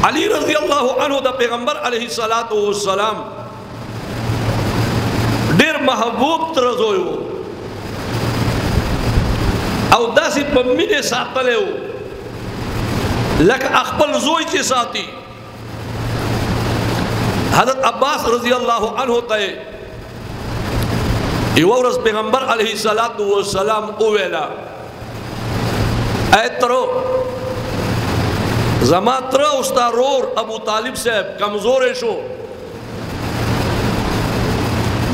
अली रज़ी अल्लाहु अन्हु द पैगंबर अलैहिस्सलातु वस्सलाम ढेर महबूब तरजोयो और दासी पम्मी ने सातले हो लक अखबल जोई के साथी हज़रत अब्बास रज़ी अल्लाहु अन्हु तय इवरस पैगंबर अलैहिस्सलातु वस्सलाम उवेला ऐतरो जमात्रा उस्ता रोर अबू तालिब साहब कमजोर शो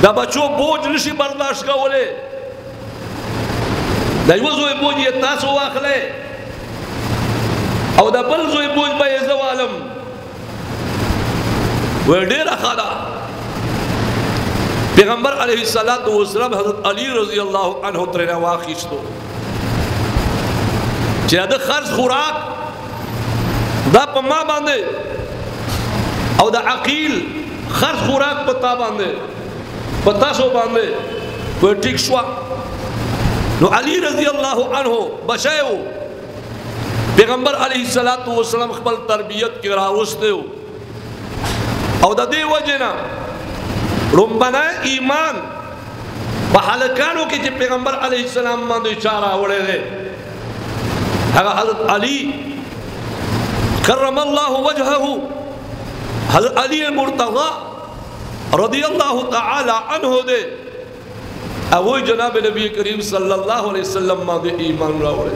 द बच्चों बोझ निशी बर्दाश्त का बोले दइवो जोए बोझ ये तासो वाखले और द बल जोए बोझ बाय जवालम वे डेरा खादा पैगंबर अलैहिस्सलातु वस्सलाम हज़रत अली रज़ी अल्लाहु अन्हु तरेना वाखिश तो ज्यादा खर्च खुराक दा पम्मा बांधे और दा अकील खर्च खुराक पता बांधे पता सो बांधे वो ठीक शुआ नो अली रज़ी अल्लाहु अन्हु बचायो पैगंबर अलैहिस्सलातु वस्सलाम खपल तरबियत के रावस्ते हो और दा दे वजना रुम्बना ईमान बहालकानों के जे पैगंबर अलैहिस्सलाम मांदे चारा वड़े रे हज़रत अली करमल्लाहु वजहहु हज़रत अली मुर्तज़ा रज़ियल्लाहु तआला अन्हु दे अवो जनाब नबी करीम सल्लल्लाहु अलैहि वसल्लम मादे ईमान रावड़े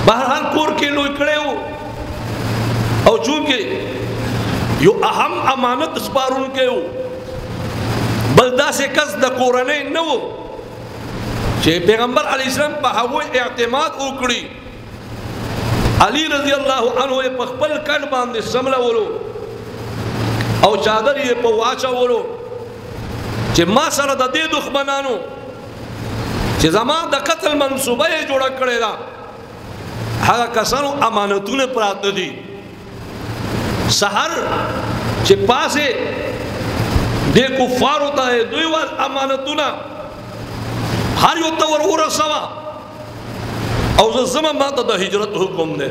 बहरहाल कोर के लोग खड़े हो और चूंकि यो अहम अमानत स्पारुन के हो बलदा से कस द कोरने न हो जे पैगंबर अलैहिस्सलाम पहावो एतमाद उकड़ी अली रज़ी अल्लाहु अन्हु ये पखपल कन बांधे समला बोलो और चादर ये पवाचा बोलो जे मा सर द दे दुश्मनानो जे जमा द कत्ल मंसूबा ये जोड़ा करेला हा कसनो अमानतुने प्राप्त दी सहर जे पासे दे कुफार होता है दुईवार अमानतुना हर यो तवर उरा सवा और जमा माता द हिजरत हुकुम दे